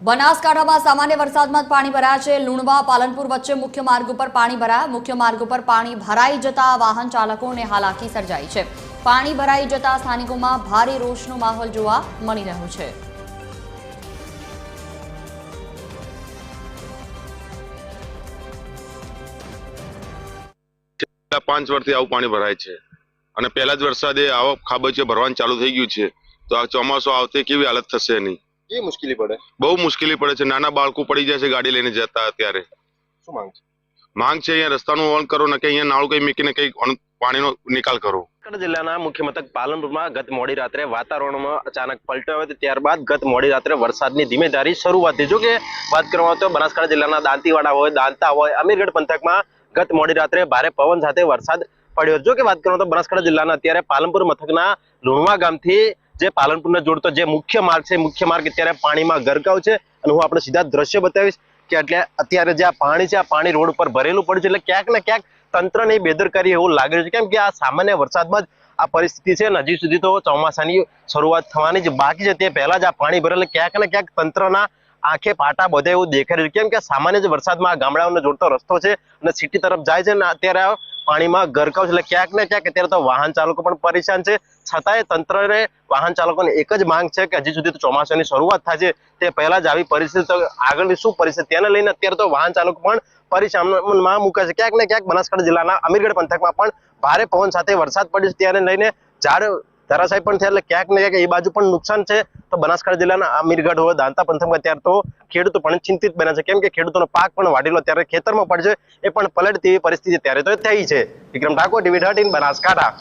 બનાસકાંઠામાં સામાન્ય વરસાદમાં જ પાણી ભરાયા છે। લુણવા પાલનપુર વચ્ચે મુખ્ય માર્ગ ઉપર પાણી ભરાયા। મુખ્ય માર્ગ ઉપર પાણી ભરાઈ જતા વાહન ચાલકોને હાલાકી સર્જાઈ છે। પાણી ભરાઈ જતા સ્થાનિકોમાં ભારે રોષનો માહોલ જોવા મળી રહ્યો છે। 5 વર્ષથી આવું પાણી ભરાય છે અને પહેલા જ વરસાદે આવો ખાબોચિયા ભરવાનું ચાલુ થઈ ગયું છે તો આ ચોમાસું આવતે કેવી હાલત થશે એની એ મુશ્કેલી પડે બહુ મુશ્કેલી પડે છે। નાના બાળકો પડી જાય છે ગાડી લઈને જતા અત્યારે શું માંગ છે અહીંયા રસ્તાનું ઓન કરો ને કે અહીંયા નાળું કઈ મૂકીને કઈ પાણીનો નિકાલ કરો। બનાસકાંઠા જિલ્લાના મુખ્ય મથક પાલનપુરમાં ગત મોડી રાત્રે વાતાવરણમાં અચાનક પલટો આવ્યો ત્યારબાદ ગત મોડી રાત્રે વરસાદની ધીમે ધારી શરૂઆત થઈ। જો કે વાત કરવામાં તો બનાસકાંઠા જિલ્લાના દાંતીવાડા હોય, દાંતા હોય, અમીરગઢ પંથકમાં ગત મોડી રાત્રે ભારે પવન સાથે વરસાદ પડ્યો। જો કે વાત કરવામાં તો બનાસકાંઠા જિલ્લાના અત્યારે પાલનપુર મથકના લુણવા ગામથી જે પાલનપુરને જોડતો જે મુખ્ય માર્ગ છે, મુખ્ય માર્ગ અત્યારે પાણીમાં ગરકાવ છે અને હું આપણે સીધા દ્રશ્ય બતાવીશ કે એટલે અત્યારે જે આ પાણી છે આ પાણી રોડ ઉપર ભરેલું પડ્યું છે। એટલે ક્યાંક ને ક્યાંક તંત્રની બેદરકારી એવું લાગે છે, કેમ કે આ સામાન્ય વરસાદમાં જ આ પરિસ્થિતિ છે અને હજી સુધી તો ચોમાસાની શરૂઆત થવાની જ બાકી છે। તે પહેલા જ આ પાણી ભરેલ ક્યાંક ને ક્યાંક તંત્રના આંખે પાટા બધે એવું દેખાઈ રહ્યું છે, કેમ કે સામાન્ય જ વરસાદમાં આ ગામડાઓને જોડતો રસ્તો છે અને સિટી તરફ જાય છે ને અત્યારે પાણીમાં ગરકાવ છે। એટલે ક્યાંક ને ક્યાંક અત્યારે તો વાહન ચાલકો પણ પરેશાન છે। છતાંય તંત્રને વાહન ચાલકોને એક જ માંગ છે કે હજી સુધી તો ચોમાસાની શરૂઆત થાય છે તે પહેલા જ આવી પરિસ્થિતિ આગળની શું પરિસ્થિતિ તેને લઈને અત્યારે તો વાહન ચાલકો પણ પરેશાનમાં મુકાય છે। ક્યાંક ને ક્યાંક બનાસકાંઠા જિલ્લાના અમીરગઢ પંથકમાં પણ ભારે પવન સાથે વરસાદ પડ્યો છે તેને લઈને ઝાડ ધરાશાયી પણ થયા। એટલે ક્યાંક ને ક્યાંક એ બાજુ પણ નુકસાન છે। તો બનાસકાંઠા જિલ્લાના અમીરગઢ હોય, દાંતા પંથકમાં ત્યારે તો ખેડૂતો પણ ચિંતિત બન્યા છે, કેમ કે ખેડૂતોનો પાક પણ વાઢેલો ત્યારે ખેતરમાં પડશે એ પણ પલટ તેવી પરિસ્થિતિ ત્યારે તો થઈ છે। વિક્રમ ઠાકોર, TV13 બનાસકાંઠા।